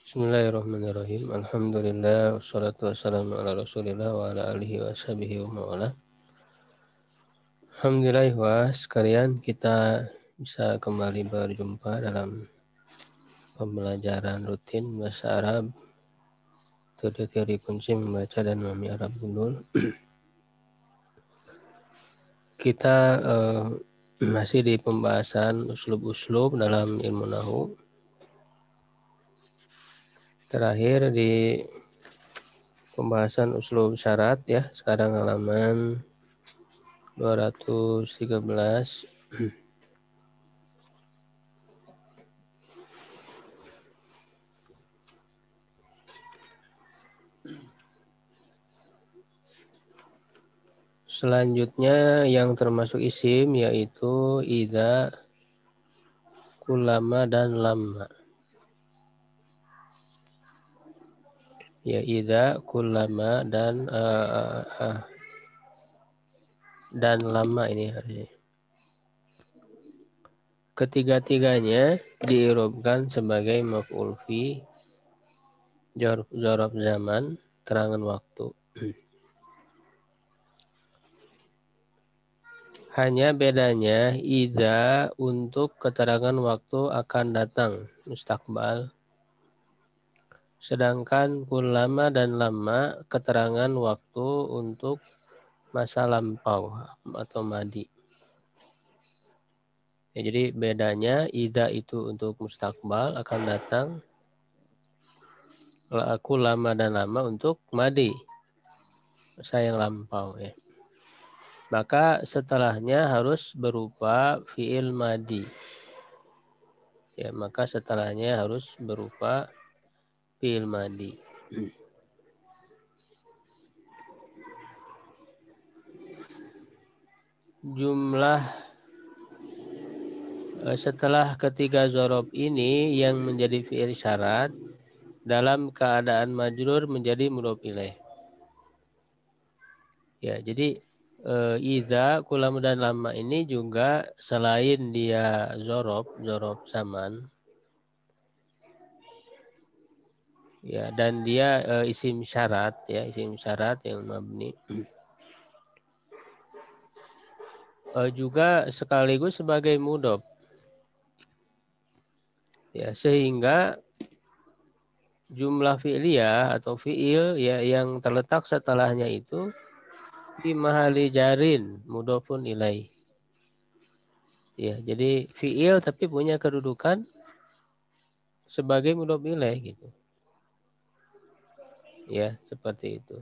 Bismillahirrahmanirrahim. Alhamdulillah wassalatu wassalamu ala Rasulillah wa ala alihi washabihi wa mawala. Alhamdulillah wa sekalian, kita bisa kembali berjumpa dalam pembelajaran rutin bahasa Arab, teori kunci membaca dan memahami Arab gundul. Kita masih di pembahasan uslub-uslub dalam ilmu nahu. Terakhir di pembahasan uslub syarat ya, sekarang halaman 213. Selanjutnya yang termasuk isim yaitu idza, kullama dan lamma. Ya, idza, kullama dan lama ini harusnya. Ketiga-tiganya diirobkan sebagai maf'ul fi, dzaraf zaman, terangan waktu. Hanya bedanya idza untuk keterangan waktu akan datang, mustaqbal. Sedangkan kullama dan lama keterangan waktu untuk masa lampau atau madi. Ya, jadi bedanya idza itu untuk mustaqbal akan datang, kullama dan lama untuk madi, masa yang lampau ya. Maka setelahnya harus berupa fi'il madi. Ya, maka setelahnya harus berupa fi'il madi. Jumlah setelah ketiga dzaraf ini yang menjadi fi'il syarat dalam keadaan majrur menjadi mudhof ilaih. Ya, jadi idza, kullama dan lama ini juga selain dia dzaraf zaman, ya, dan dia isim syarat ya, isim syarat yang mabni. Juga sekaligus sebagai mudhof. Ya, sehingga jumlah fi'liyah atau fi'il ya yang terletak setelahnya itu fi mahali jarin mudhofun ilaih. Ya, jadi fi'il tapi punya kedudukan sebagai mudhof ilaih gitu. Ya, seperti itu.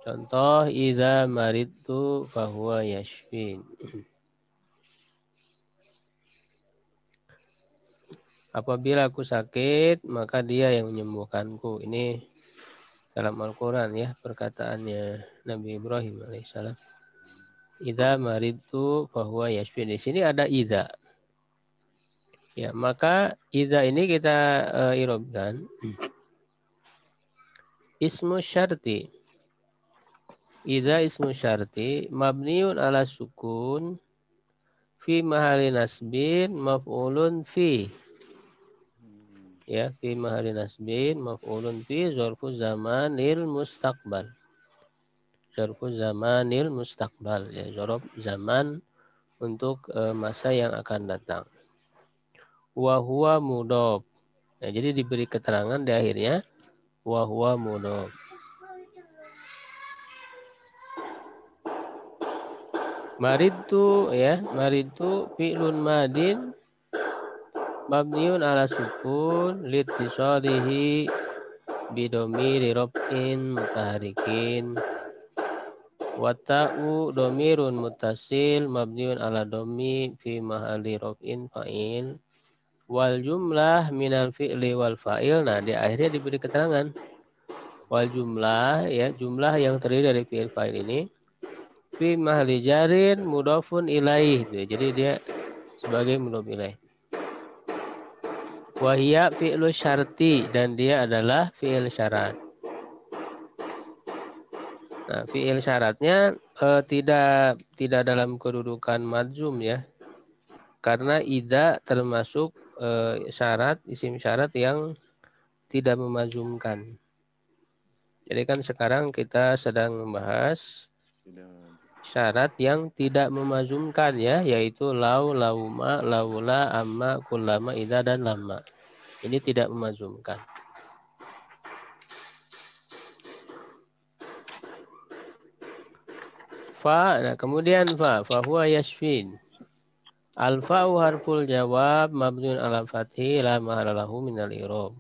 Contoh, idza maridtu fahuwa yashfin. Apabila aku sakit, maka dia yang menyembuhkanku. Ini dalam Al-Quran ya, perkataannya Nabi Ibrahim alaihissalam. Idza maridtu fahuwa yashfin. Di sini ada idza. Ya, maka idza ini kita irobkan. Ismu syarti. Idza ismu syarti mabniun ala sukun fi mahali nasbin maf'ulun fi. Ya, fi mahali nasbin maf'ulun fi dzarfu zamanil mustaqbal. Dzarfu zamanil mustaqbal ya, dzaraf zaman untuk masa yang akan datang. Wa huwa mudhof. Nah, jadi diberi keterangan di akhirnya wa huwa mudhof. Maridtu ya, maridtu fi'lun madin mabniun ala sukun litisalihi bidomiri robin mutaharikin wata'u domirun mutasil mabniun ala domi fi mahali robin fa'il wal jumlah minal fi'li wal fa'il. Nah, di akhirnya diberi keterangan wal jumlah ya, jumlah yang terdiri dari fi'il fa'il ini fi mahali jarin mudhofun ilaih. Jadi dia sebagai mudhof ilaih. Wahia fi'lu syarti, dan dia adalah fi'il syarat. Nah, fi'il syaratnya tidak dalam kedudukan madzum ya. Karena idza termasuk syarat, isim syarat yang tidak memazumkan. Jadi kan sekarang kita sedang membahas syarat yang tidak memazumkan ya, yaitu lau, lauma, laula, amma, kullama, idza dan lama. Ini tidak memazumkan. Fa, nah kemudian fa huwa yashfin. Al-fa'u harful jawab mabniun ala fathi la mahalalahu minal i'rab.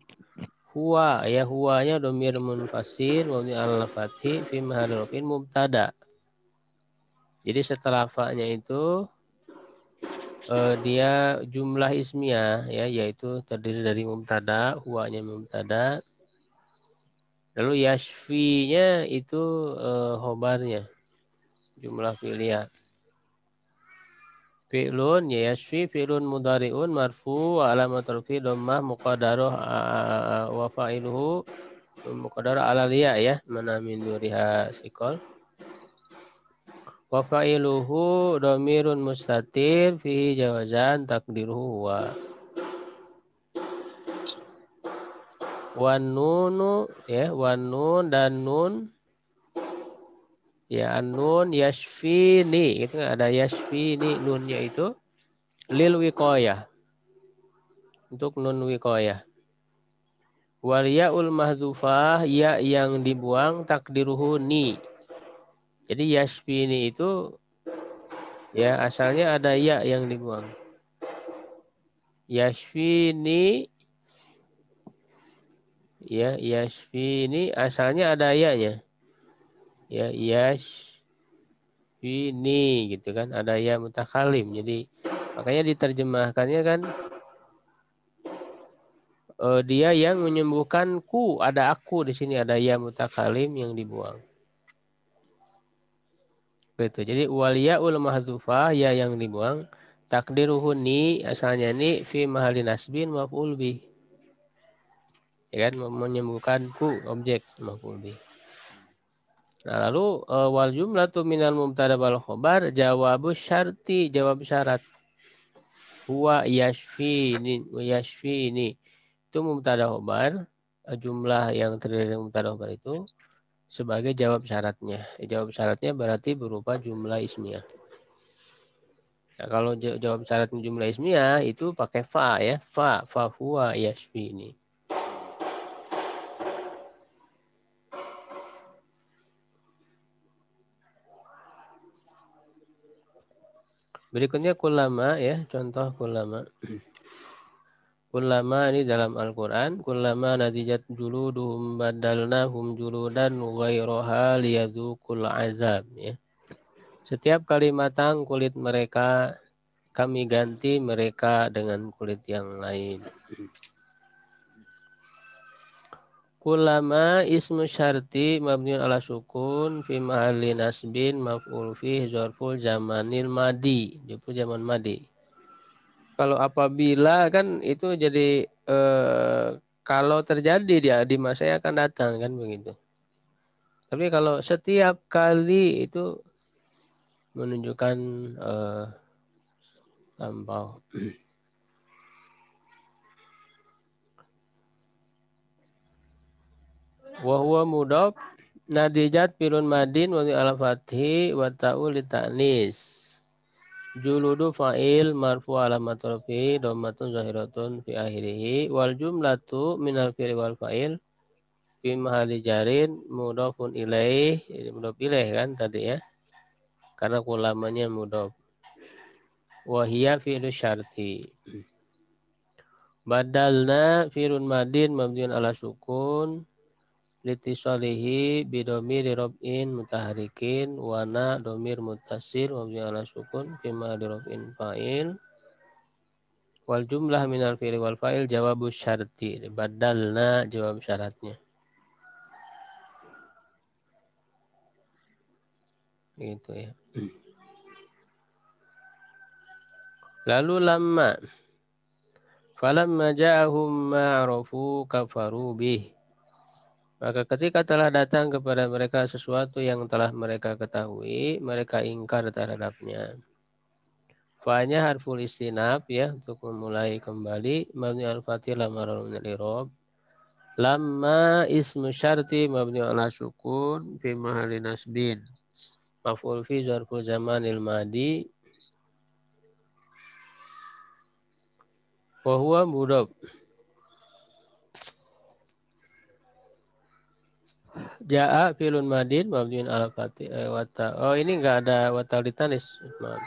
Huwa, ya huwanya domir munfasir mabni ala fathi fi mahali rafin mubtada. Jadi setelah fa-nya itu dia jumlah ismiyah ya, yaitu terdiri dari mubtada, huwanya mubtada. Lalu yashfi-nya itu khobarnya, jumlah fi'liyah. Fi'lun ya yashfi fi'lun mudari'un marfu wa alamat rafi dhammah muqaddarah wa fa'iluhu muqaddarah ala liya ya, mana min duriha sikol. Wa fa'iluhu dhamirun mustatir fihi jawazan takdiruhu wa nunu ya, wa nun dan nun ya, nun yashfini itu ada yashfini, nunnya itu lil wiqayah, untuk nun wiqayah. Wal ya'ul mahdzufah, ya yang dibuang takdiruhu ni. Jadi yashfini itu ya asalnya ada ya yang dibuang. Yashfini ya, yashfini asalnya ada ya-nya. Ya, yashfini gitu kan, ada ya mutakalim. Jadi makanya diterjemahkannya kan dia yang menyembuhkan ku, ada aku di sini, ada ya mutakalim yang dibuang. Gitu. Jadi waliyaul mahdzufah, ya yang dibuang, takdiruhu ni asalnya ni fi mahalli nasbin maf'ul bih. Ya kan, menyembuhkan ku objek maf'ul bih. Nah, lalu wal jumlatu minal mubtada wal khobar jawabu syarti, jawab syarat. Huwa yashfini, yashfini. Itu mubtada khobar, jumlah yang terdiri dari mubtada khobar itu sebagai jawab syaratnya. Jawab syaratnya berarti berupa jumlah ismiyah. Nah, kalau jawab syaratnya jumlah ismiyah itu pakai fa ya, fa huwa yashfini. Berikutnya kullama ya, contoh kullama. Kullama ini dalam Al-Quran. Kullama nadijat juluduhum badalnahum juludan ghairaha liyadzuqul azab ya. Setiap kali matang kulit mereka, kami ganti mereka dengan kulit yang lain. Kullama ismu syarti mabniun ala sukun fi mahalli nasbin maf'ul fi zarful zamanil madi, itu zaman madi. Kalau apabila kan itu jadi kalau terjadi dia di masa yang akan datang kan begitu. Tapi kalau setiap kali itu menunjukkan lampau. Wa huwa mudhaf nadijat firun madin wa ala fathi wa ta'ul ta'nis. Juludu fa'il marfu alamat rafi dhammatun zahiratun fi akhirih wal jumlatu minal fi'li wal fa'il fi mahalli jarin mudhafun ilaih. Ini mudhaf ilaih kan tadi ya, karena kulamanya mudhaf. Wa hiya fi'lu syarti. Badalna firun madin mabniun ala sukun litisalihi bidomir robin mutaharikin wana domir mutasir mabni ala sukun fima dirobin fa'il wal jumlah minal fi'li wal fa'il jawabu syarti. Badalna jawab syaratnya gitu ya. Lalu lamma falamma ja'ahum ma'rafu kafaru bih, maka ketika telah datang kepada mereka sesuatu yang telah mereka ketahui, mereka ingkar terhadapnya. Fa-nya harful istinaf ya, untuk memulai kembali. Mabni al-fathih lamar min al-i'rab. Lamma ismu syarti mabni ala sukun fi mahalli nasbin. Maf'ul fi zarful zamanil madi. Wa huwa mudhaf. Ja'a filun madin mabniun ala fatih wata. Oh, ini enggak ada wata litanis. Maaf.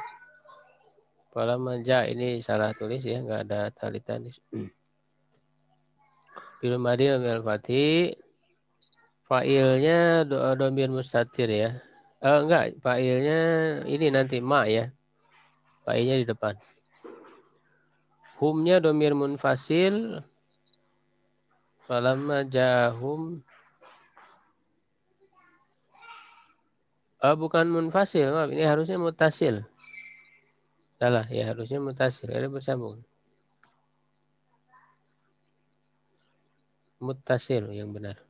Falamma ja ini salah tulis ya, enggak ada talitanis. Filun madin mabniun ala fatih. Fa'ilnya domir mustatir ya. Enggak, fa'ilnya ini nanti ma ya. Fa'ilnya di depan. Humnya domir munfasil. Falamma jahum. Bukan munfasil, maaf. Ini harusnya mutasil. Salah, ya harusnya mutasil. Ada bersambung. Mutasil yang benar.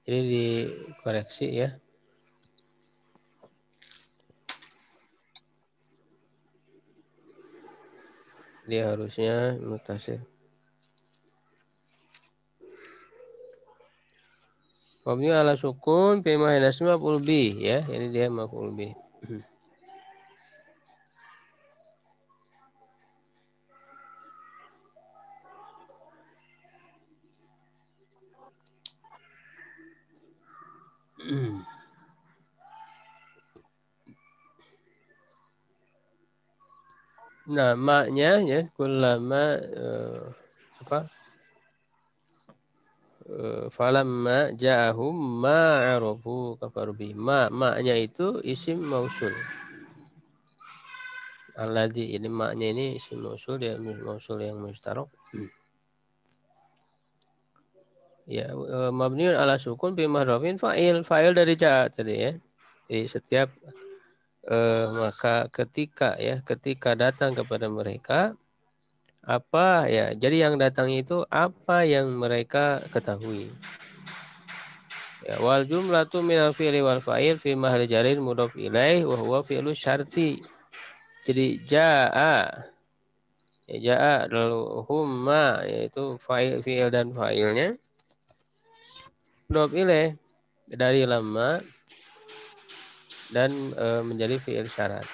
Jadi dikoreksi ya. Dia harusnya mutasil. Mabni ala sukun fi mahallin nasb maf'ul bih ya. Ini dia maf'ul bih. Nah, maknya ya kullama apa? Falamma ja'ahum ma'arafu kafaru bi. Maknya itu isim mausul. Alladzi ini maknya ini isim mausul ya, mausul yang mustarok. Ya, mabniun ala sukun bi mahrofin fa'il dari ja'a tadi ya. Jadi setiap maka ketika datang kepada mereka apa ya, jadi yang datang itu apa yang mereka ketahui. Ya, wal jumlatu minal fi'li wal fa'il fi mahalli jarin mudhaf ilaih wa huwa fi'lu syarti. Jadi ja'a lalu humma yaitu fa'il fi'il dan fa'ilnya mudhaf ilaih dari lamma dan menjadi fi'il syarat.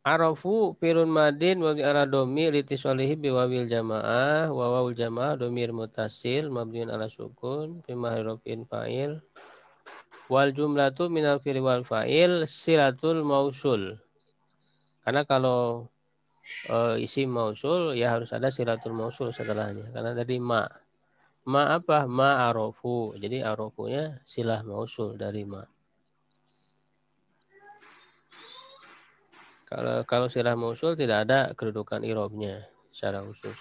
Arafu firun madin wa ala domi litisolihi biwawil jamaah wa wawul jamaah domir mutasil mabniun ala sukun fi mahrofin fa'il wal jumlatu minal fi'li wal fa'il silatul mausul. Karena kalau isim mausul ya harus ada silatul mausul setelahnya. Karena tadi ma. Ma apa? Ma arafu. Jadi arafunya silah mausul dari ma. Kalau silah mausul tidak ada kedudukan irobnya secara khusus.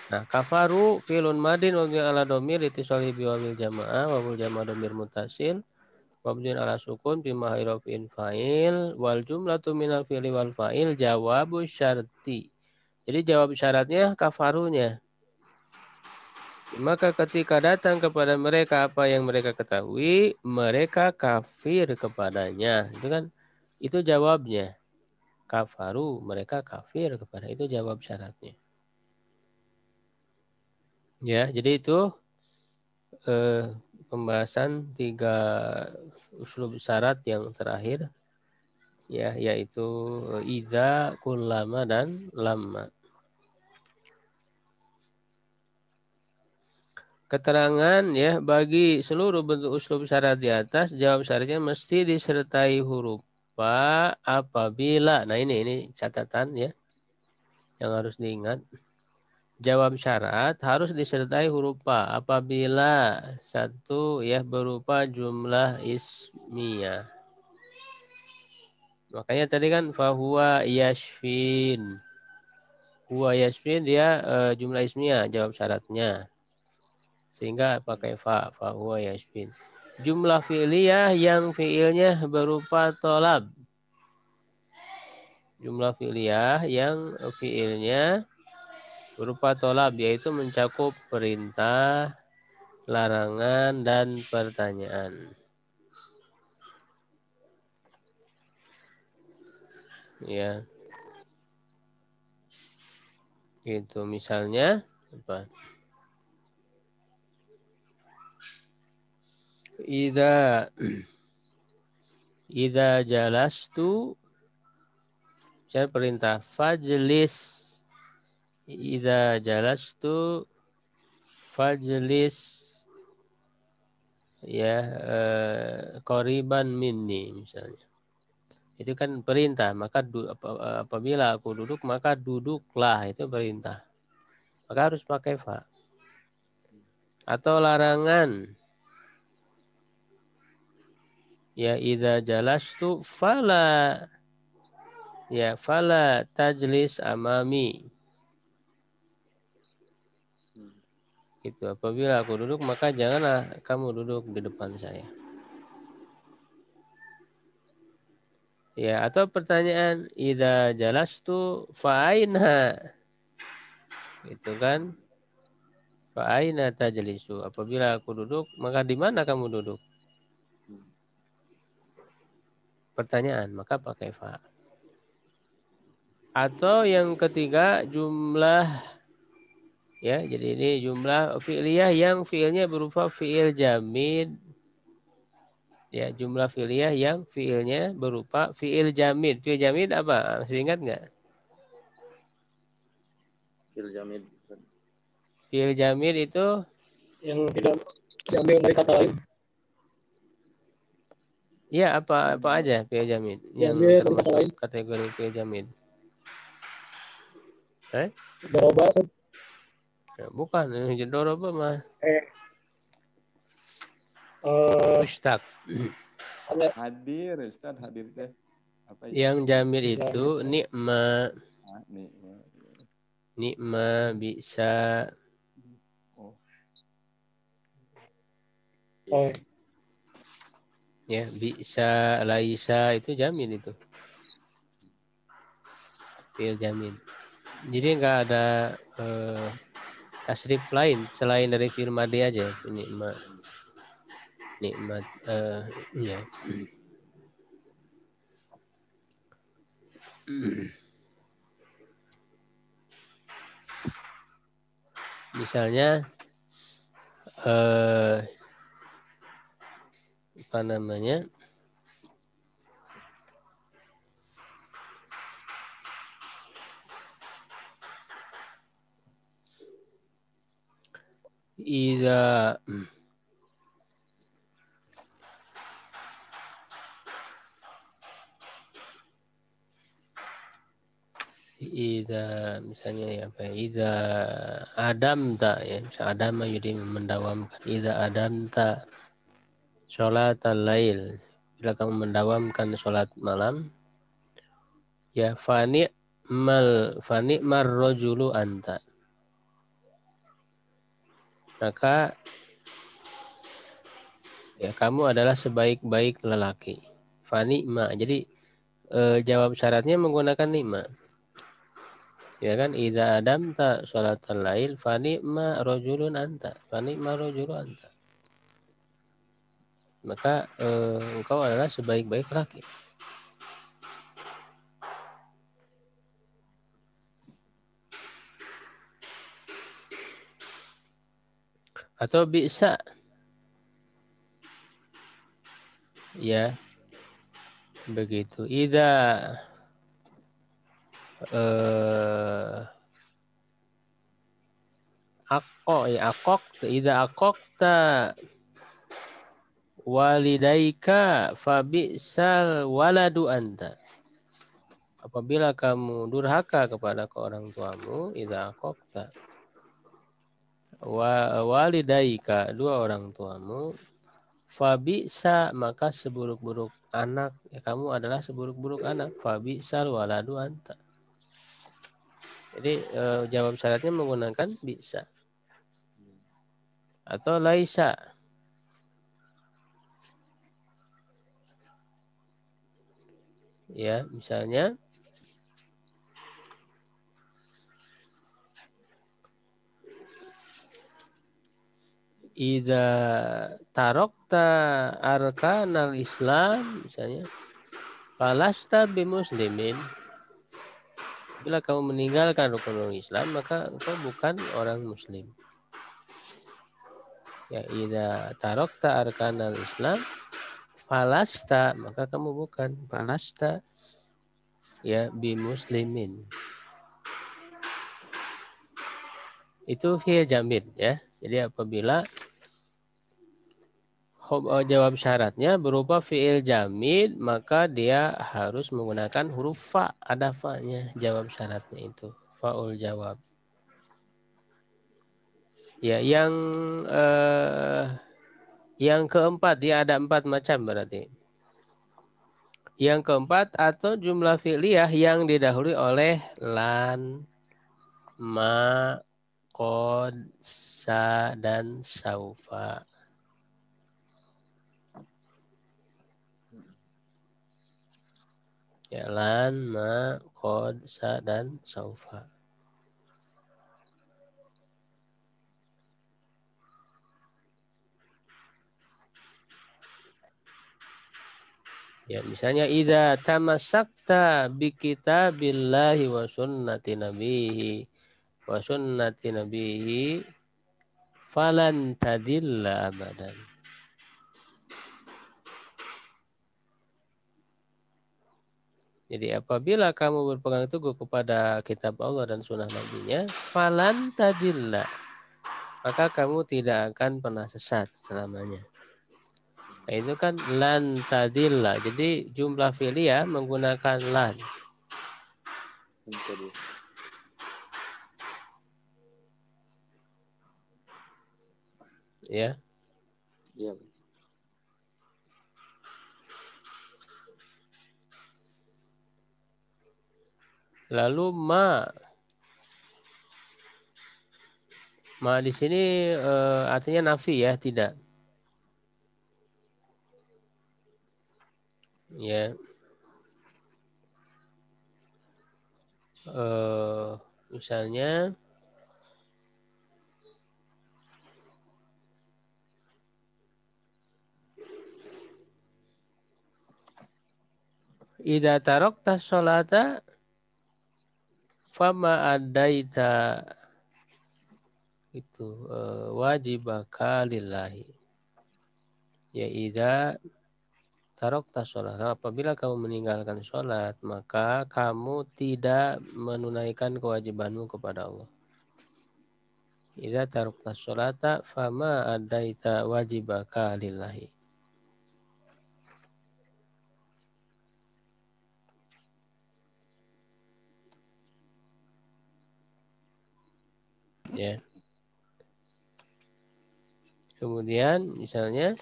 Nah, kafaru filun madin wa ala domir itisali biwawil jamaah wa jamaah domir mutasil mabniun ala sukun bi mahirofin fa'il wal jumlatu minal fi'li wal fa'il jawabu syarti. Jadi jawab syaratnya kafarunya. Maka ketika datang kepada mereka apa yang mereka ketahui, mereka kafir kepadanya. Itu jawabnya. Kafaru, mereka kafir kepada itu jawab syaratnya. Ya, jadi itu pembahasan 3 uslub syarat yang terakhir. Ya, yaitu iza, kullama, dan lamma. Keterangan ya bagi seluruh bentuk uslub syarat di atas, jawab syaratnya mesti disertai huruf fa apabila. Nah ini catatan ya yang harus diingat. Jawab syarat harus disertai huruf fa apabila satu ya berupa jumlah ismiyah. Makanya tadi kan fahuwa yashfin. Huwa yashfin dia jumlah ismiyah jawab syaratnya. Sehingga pakai fa huwa yashfin. Jumlah fi'liyah yang fi'ilnya berupa tolab. Jumlah fi'liyah yang fi'ilnya berupa tolab, yaitu mencakup perintah, larangan, dan pertanyaan. Ya. Gitu. Misalnya apa? Idza jalastu, saya perintah fajlis. Idza jalastu fajlis, ya, qoriban minni misalnya. Itu kan perintah, maka apabila aku duduk maka duduklah, itu perintah. Maka harus pakai fa. Atau larangan. Ya, idza jalastu fala, ya, fala tajlis amami. Gitu. Apabila aku duduk maka janganlah kamu duduk di depan saya. Ya, atau pertanyaan idza jalastu fa aina. Gitu kan? Fa aina tajlisu. Apabila aku duduk, maka di mana kamu duduk? Pertanyaan, maka pakai fa. Atau yang ketiga jumlah, ya, jadi ini jumlah fi'liyah yang fi'ilnya berupa fi'il jamid. Ya, jumlah fi'liyah yang fi'ilnya berupa fi'il jamid. Fi'il jamid apa? Masih ingat nggak? Fi'il jamid. Fi'il jamid itu yang tidak diambil dari kata lain. ya apa aja fi'il jamid yang termasuk kategori fi'il jamid? Doroba. Ya, bukan, doroba mah mustaq. Hadir, Ustaz, hadir teh. Apa itu? Yang jamid itu nikma. Nikma. Nikma, bisa. Ya, bisa, laisa, itu jamid itu. Fi'il jamid. Jadi nggak ada tasrif lain selain dari fi'il madhi aja. Nikmat. Nikmat, ya. Misalnya apa namanya? Idza misalnya ya apa ya? Idza adamta, ya, misal adama jadi mendawamkan. Idza adamta sholatal lail, bila kamu mendawamkan sholat malam, ya fani mar rojulu anta, maka ya kamu adalah sebaik-baik lelaki. Fani ma, jadi jawab syaratnya menggunakan nikma. Ya kan, idza adamta sholatal lail fani ma rojulun anta, fani ma rojulu anta, maka engkau adalah sebaik-baik laki. Atau bisa, ya, begitu. Idza idza aqaqta walidaika fabisal waladu anta. Apabila kamu durhaka kepada orang tuamu, idza aqaqta walidaika, dua orang tuamu, fabisa, maka seburuk-buruk anak, ya, kamu adalah seburuk-buruk anak. Fabisal waladu anta. Jadi jawab syaratnya menggunakan bisa. Atau laisa. Ya, misalnya idza tarokta arkanal Islam, misalnya falasta bimuslimin, Bila kamu meninggalkan rukun Islam, maka engkau bukan orang Muslim. Ya, idza tarakta arkanal Islam falasta, maka kamu bukan falasta ya bi muslimin. Itu fi'il jamid ya. Jadi apabila jawab syaratnya berupa fi'il jamid, maka dia harus menggunakan huruf fa, ada fa-nya jawab syaratnya itu. Fa'ul jawab. Ya, yang keempat, dia ada 4 macam berarti. Yang keempat, atau jumlah fi'liyah yang didahului oleh lan, ma, qad, sa, dan saufa. Ya, lan, ma, qad, sa, dan saufa. Ya, misalnya idza tamassakta bi kitabillahi wa sunnati nabihi falan tadilla abadan. Jadi apabila kamu berpegang teguh kepada kitab Allah dan sunnah nabinya, falan tadilla, maka kamu tidak akan pernah sesat selamanya. Nah, itu kan lan tadilla. Jadi jumlah fi'liyah menggunakan lan. Ya. Iya. Lalu ma di sini artinya nafi ya, tidak. Ya. Misalnya idza tarakta sholata fama adaita, itu wajibaka lillahi. Ya, idza tarakta sholat, apabila kamu meninggalkan sholat, maka kamu tidak menunaikan kewajibanmu kepada Allah. Idza tarakta sholata fama adaita wajibaka lillahi. Ya. Kemudian misalnya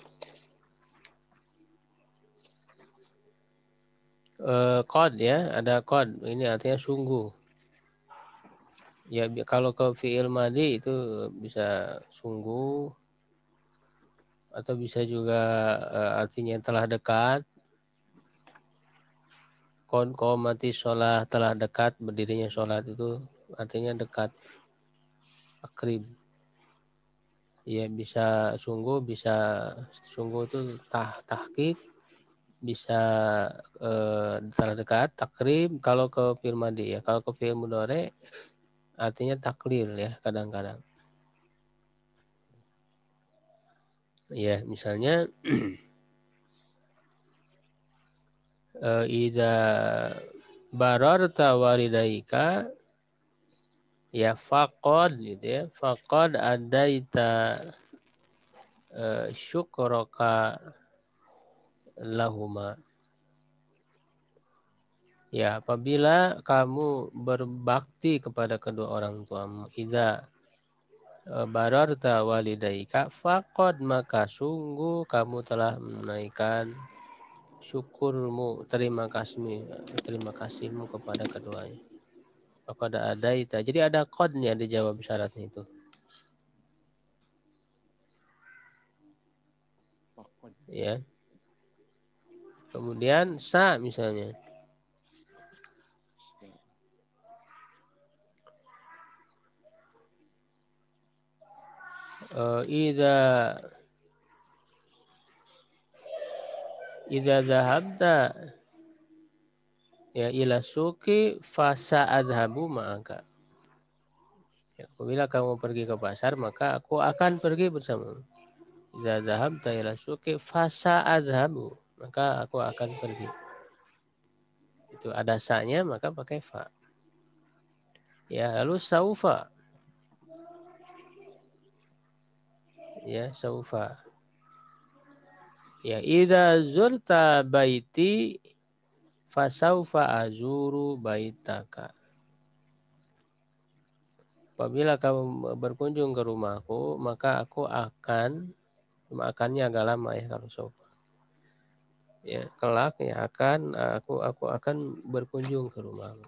qad ya, ada qad. Ini artinya sungguh. Ya, kalau ke fi'il madhi itu bisa sungguh, atau bisa juga artinya telah dekat. Qad qomati sholat, telah dekat berdirinya sholat, itu artinya dekat, akrib. Ya, bisa sungguh itu tahqiq, bisa telah dekat, takrib kalau ke fi'il madhi ya. Kalau ke fi'il mudhari artinya taklil ya, kadang-kadang. Ya, misalnya idza bararta walidaika ya faqad, gitu ya. Faqad adaita syukraka lahuma. Ya, apabila kamu berbakti kepada kedua orang tuamu, idza bararta walidaika faqad, maka sungguh kamu telah menunaikan syukurmu, terima kasihmu kepada keduanya. Maka ada ita. Jadi ada qadnya dijawab syaratnya itu. Ya. Kemudian sa misalnya. Idza zahabta Ya, ila suki fasa adhabu ma'aka. Ya, apabila kamu pergi ke pasar, maka aku akan pergi bersamamu. Idza dhahabta ila suki fasa adhabu, maka aku akan pergi. Itu ada sa-nya, maka pakai fa. Ya, lalu saufa. Ya, saufa. Ya, idza zurta baiti fasaufa azuru baitaka. Apabila kamu berkunjung ke rumahku, maka aku akan, akannya agak lama ya kalau saufa. Ya, kelak ya aku akan berkunjung ke rumahmu.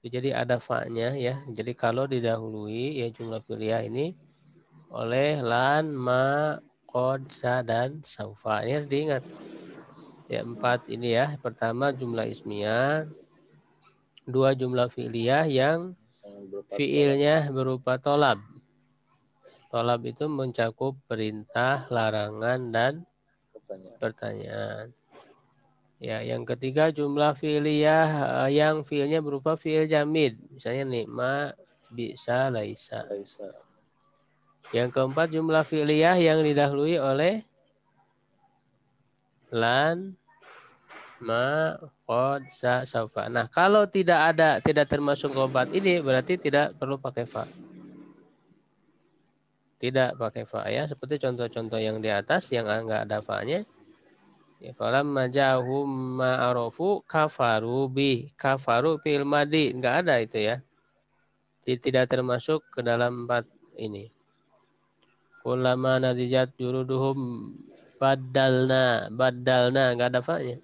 Jadi ada fa-nya ya. Jadi kalau didahului ya jumlah fi'liyah ini oleh lan, ma, qad, sa, dan saufa. Ini harus diingat. Ya, 4 ini ya. Pertama jumlah ismiyah, 2 jumlah fi'liyah yang fi'ilnya berupa tolab. Tolab itu mencakup perintah, larangan, dan pertanyaan. Ya, yang ketiga jumlah fi'liyah yang fi'ilnya berupa fi'il jamid. Misalnya nikma, bisa, laisa. Yang keempat jumlah fi'liyah yang didahului oleh lan, ma, qad, sa, saufa. Nah, kalau tidak termasuk keempat ini berarti tidak perlu pakai fa. Tidak pakai fa ya, seperti contoh-contoh yang di atas yang enggak ada fa-nya. Ya, falamma ja'ahum ma'arofu kafaru bi. Kafaru fi'il madi, enggak ada itu ya. Tidak termasuk ke dalam 4 ini. Kullama nadijat juruduhum badalna enggak ada fa-nya.